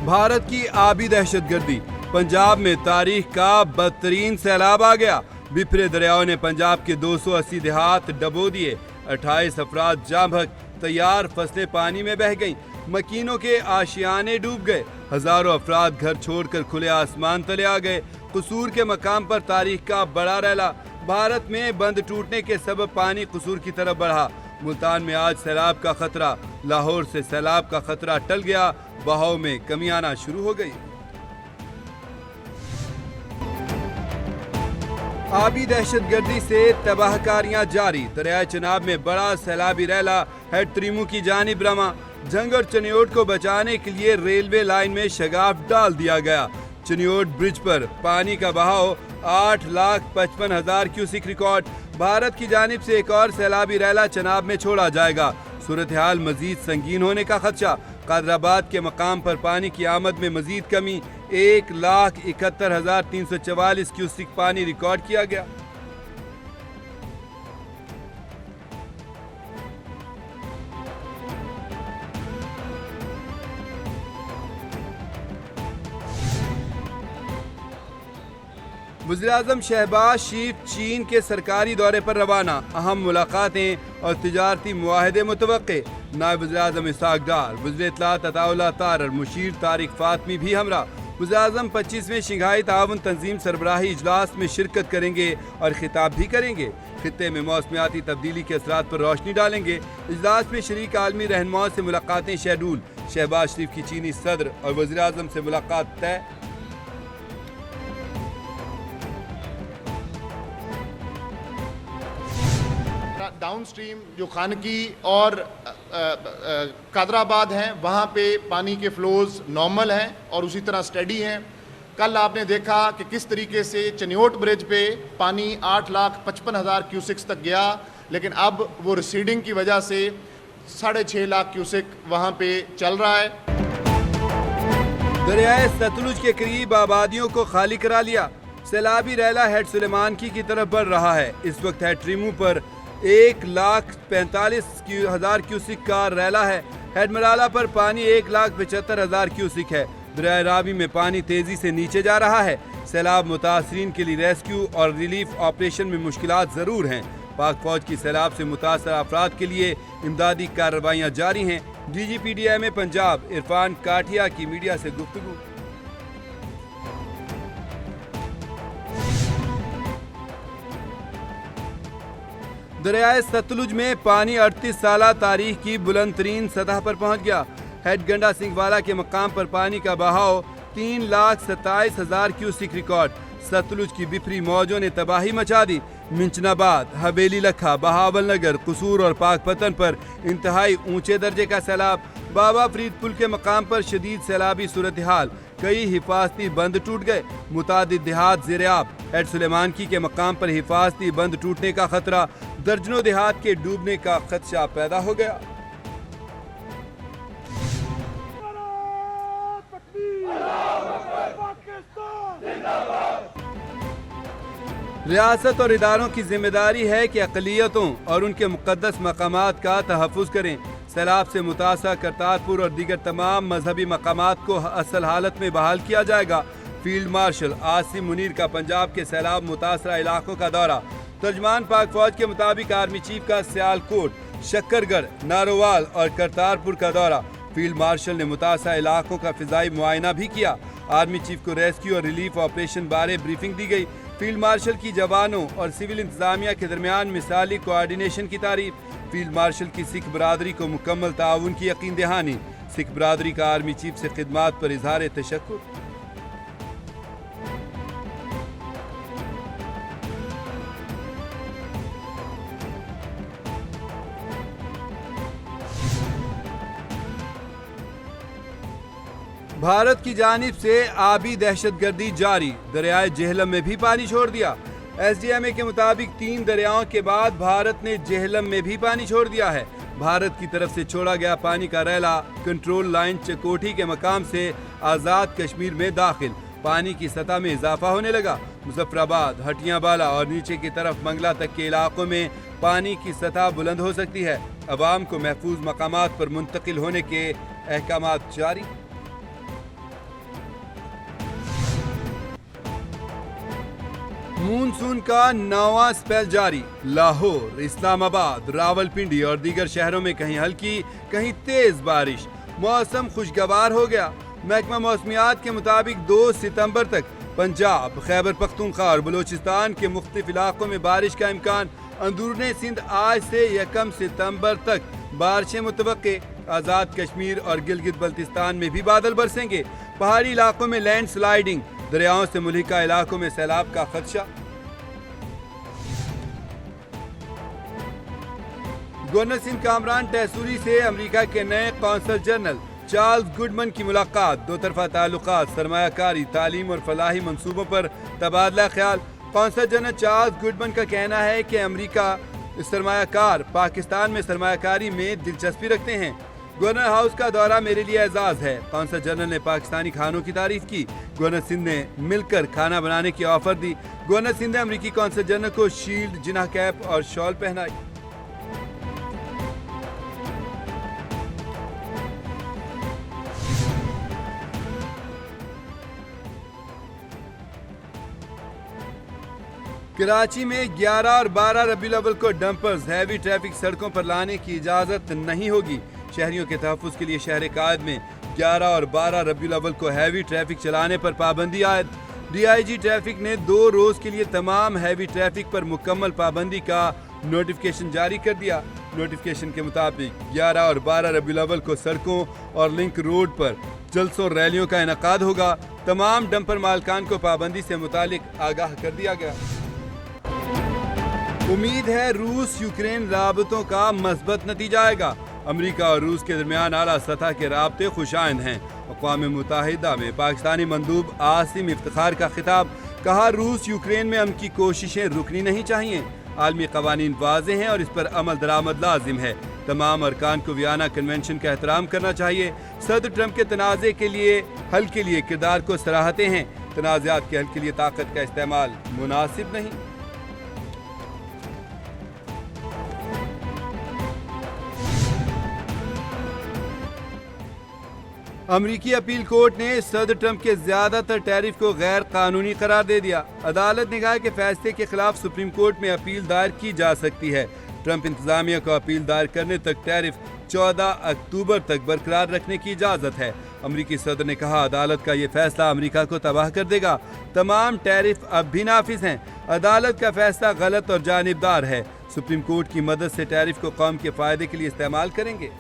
भारत की आबी दहशतगर्दी, पंजाब में तारीख का बदतरीन सैलाब आ गया। बिफरे दरियाओं ने पंजाब के 280 देहात डबो दिए। 28 अफराद जाँ भग, तैयार फसलें पानी में बह गईं। मकीनों के आशियाने डूब गए। हजारों अफराद घर छोड़कर खुले आसमान तले आ गए। कसूर के मकाम पर तारीख का बड़ा रैला। भारत में बंद टूटने के सबब पानी कसूर की तरफ बढ़ा। मुल्तान में आज सैलाब का खतरा। लाहौर से सैलाब का खतरा टल गया। बहाव में कमी आना शुरू हो गई। आबी दहशतगर्दी से तबाहकारियां जारी। दरिया चनाब में बड़ा सैलाबी रैला हेड त्रिमू की जानिब रमा। जंग और चनियोट को बचाने के लिए रेलवे लाइन में शगाफ डाल दिया गया। चनियोट ब्रिज पर पानी का बहाव 8,55,000 क्यूसिक रिकॉर्ड। भारत की जानिब से एक और सैलाबी रैला चनाब में छोड़ा जाएगा। सूरत हाल मजीद संगीन होने का खदशा। कादराबाद के मकाम पर पानी की आमद में मजीद कमी। 1,71,344 क्यूसिक पानी रिकॉर्ड किया गया। वज़ीर-ए-आज़म शहबाज शरीफ चीन के सरकारी दौरे पर रवाना। अहम मुलाकातें और तिजारती मुआहदे मुतवक्के। नायब वज़ीर-ए-आज़म इसहाक डार, वज़ीर इत्तलात अताउल्लाह तारर, मुशीर तारिक फातमी भी हमरा। वज़ीर-ए-आज़म 25वें शंघाई ताउन तंजीम सरबराही इजलास में शिरकत करेंगे और खिताब भी करेंगे। खित्ते में मौसमियाती तब्दीली के असरात पर रोशनी डालेंगे। इजलास में शरीक आलमी रहनुमाओं से मुलाकातें शेड्यूल। शहबाज शरीफ की चीनी सदर और वज़ीर-ए-आज़म से मुलाकात तय। डाउन स्ट्रीम जो खानकी और कादराबाद हैं वहाँ पे पानी के फ्लोज नॉर्मल हैं और उसी तरह स्टेडी हैं। कल आपने देखा कि किस तरीके से चनियोट ब्रिज पे पानी 8,55,000 क्यूसिक्स तक गया, लेकिन अब वो रिसीडिंग की वजह से 6.5 लाख क्यूसिक वहाँ पे चल रहा है। दरियाए सतलुज के करीब आबादियों को खाली करा लिया। सैलाबी रैला हेड सुलेमानकी की तरफ बढ़ रहा है। इस वक्त हेड ट्रीमू पर 1,45,000 क्यूसिक का रैला है। हेड मराला पर पानी 1,75,000 क्यूसिक है। दरिया रावी में पानी तेजी से नीचे जा रहा है। सैलाब मुतासरीन के लिए रेस्क्यू और रिलीफ ऑपरेशन में मुश्किलात जरूर हैं। पाक फौज की सैलाब से मुतासर अफराद के लिए इमदादी कार्रवाइयाँ जारी हैं। DGPDMA पंजाब इरफान काठिया की मीडिया से गुफ्तगू। दरियाए सतलुज में पानी 38 साला तारीख की बुलंद तरीन सतह पर पहुंच गया। हेड गंडा सिंहवाला के मकाम पर पानी का बहाव 3,27,000 क्यूसिक रिकॉर्ड। सतलुज की बिफरी मौजों ने तबाही मचा दी। मिंचनाबाद, हवेली लखा, बहावल नगर, कसूर और पाकपतन पर इंतहाई ऊंचे दर्जे का सैलाब। बाबा फरीद पुल के मकाम पर शदीद सैलाबी सूरत हाल। कई हिफाजती बंद टूट गए। मुतादिद देहात ज़ेर-ए-आब। हेड सुलेमानकी के मकाम पर हिफाजती बंद टूटने का खतरा। दर्जनों देहात के डूबने का खदशा पैदा हो गया। रियासत और इदारों की जिम्मेदारी है कि अक़लियतों और उनके मुक़द्दस मकामात का तहफ़्फ़ुज़ करें। सैलाब से मुतासर करतारपुर और दीगर तमाम मजहबी मकामात को असल हालत में बहाल किया जाएगा। फील्ड मार्शल आसिम मुनीर का पंजाब के सैलाब मुतासरा इलाकों का दौरा। तर्जमान पाक फौज के मुताबिक आर्मी चीफ का सियालकोट, शक्करगढ़, नारोवाल और करतारपुर का दौरा। फील्ड मार्शल ने मुतासरा इलाकों का फिजाई मुआयना भी किया। आर्मी चीफ को रेस्क्यू और रिलीफ ऑपरेशन बारे ब्रीफिंग दी गई। फील्ड मार्शल की जवानों और सिविल इंतजामिया के दरमियान मिसाली कोऑर्डिनेशन की तारीफ। फील्ड मार्शल की सिख बरादरी को मुकम्मल ताउन की यकीन दहानी। सिख बरादरी का आर्मी चीफ से खिदमात पर इजहार तशक्कुर। भारत की जानिब से आबी दहशतगर्दी जारी। दरियाए जेहलम में भी पानी छोड़ दिया। SDMA के मुताबिक 3 दरियाओं के बाद भारत ने जेहलम में भी पानी छोड़ दिया है। भारत की तरफ से छोड़ा गया पानी का रैला कंट्रोल लाइन चकोठी के मकाम से आज़ाद कश्मीर में दाखिल। पानी की सतह में इजाफा होने लगा। मुजफ्फराबाद, हटियाबाला और नीचे की तरफ मंगला तक के इलाकों में पानी की सतह बुलंद हो सकती है। अवाम को महफूज मकामात पर मुंतकिल होने के अहकामात जारी। मूनसून का 9वां स्पेल जारी। लाहौर, इस्लामाबाद, रावलपिंडी और दीगर शहरों में कहीं हल्की कहीं तेज बारिश। मौसम खुशगवार हो गया। महकमा मौसमियात के मुताबिक 2 सितंबर तक पंजाब, खैबर पख्तूनख्वा और बलूचिस्तान के मुख्तलिफ इलाकों में बारिश का इम्कान। अंदरूनी सिंध आज से 1 सितंबर तक बारिशें मुतवक्के। आज़ाद कश्मीर और गिलगित बल्तिस्तान में भी बादल बरसेंगे। पहाड़ी इलाकों में लैंड स्लाइडिंग, दरियाओं से मुल्हिका इलाकों में सैलाब का खदशा। गवर्नर सिंध कामरान तहसूरी से अमेरिका के नए कौंसल जनरल चार्ल्स गुडमन की मुलाकात। 2 तरफा ताल्लुकात, सरमायाकारी, तालीम और फलाही मंसूबों पर तबादला ख्याल। कौंसल जनरल चार्ल्स गुडमन का कहना है कि अमेरिका सरमायाकार पाकिस्तान में सरमायाकारी में दिलचस्पी रखते हैं। गवर्नर हाउस का दौरा मेरे लिए एजाज है। कौंसल जनरल ने पाकिस्तानी खानों की तारीफ की। गवर्नर सिंध ने मिलकर खाना बनाने की ऑफर दी। गवर्नर सिंध ने अमेरिकी कौंसल जनरल को शील्ड, जिना कैप और शॉल पहनाई। कराची में 11 और 12 रबीउल अव्वल को डंपर्स, हैवी ट्रैफिक सड़कों पर लाने की इजाजत नहीं होगी। शहरियों के तहफ्फुज़ के लिए शहर कायद में 11 और 12 रबीउल अव्वल को हैवी ट्रैफिक चलाने पर पाबंदी आयद। DIG ट्रैफिक ने 2 रोज के लिए तमाम हैवी ट्रैफिक पर मुकम्मल पाबंदी का नोटिफिकेशन जारी कर दिया। नोटिफिकेशन के मुताबिक 11 और 12 रबीउल अव्वल को सड़कों और लिंक रोड पर जलसों रैलियों का इनकाद होगा। तमाम डंपर मालकान को पाबंदी से मुतालिक आगाह कर दिया गया। उम्मीद है रूस यूक्रेन राबतों का मस्बत नतीजा आएगा। अमेरिका और रूस के दरमियान आला सतह के राबते खुशाइंद हैं। अक़वाम मुत्तहिदा में पाकिस्तानी मंदूब आसिम इफ्तिखार का खिताब। कहा, रूस यूक्रेन में अमन की कोशिशें रुकनी नहीं चाहिए। आलमी कवानीन वाज़े हैं और इस पर अमल दरामद लाजिम है। तमाम अरकान को वियना कन्वेंशन का एहतराम करना चाहिए। सदर ट्रंप के तनाज़े के लिए हल के लिए किरदार को सराहते हैं। तनाज़ात के हल के लिए ताकत का इस्तेमाल मुनासिब नहीं। अमरीकी अपील कोर्ट ने सदर ट्रंप के ज्यादातर टैरिफ को गैर कानूनी करार दे दिया। अदालत ने कहा कि फैसले के खिलाफ सुप्रीम कोर्ट में अपील दायर की जा सकती है। ट्रंप इंतजामिया को अपील दायर करने तक टैरिफ 14 अक्टूबर तक बरकरार रखने की इजाजत है। अमरीकी सदर ने कहा, अदालत का ये फैसला अमरीका को तबाह कर देगा। तमाम टैरिफ अब भी नाफिज हैं। अदालत का फैसला गलत और जानिबदार है। सुप्रीम कोर्ट की मदद से टैरिफ को कौम के फायदे के लिए इस्तेमाल करेंगे।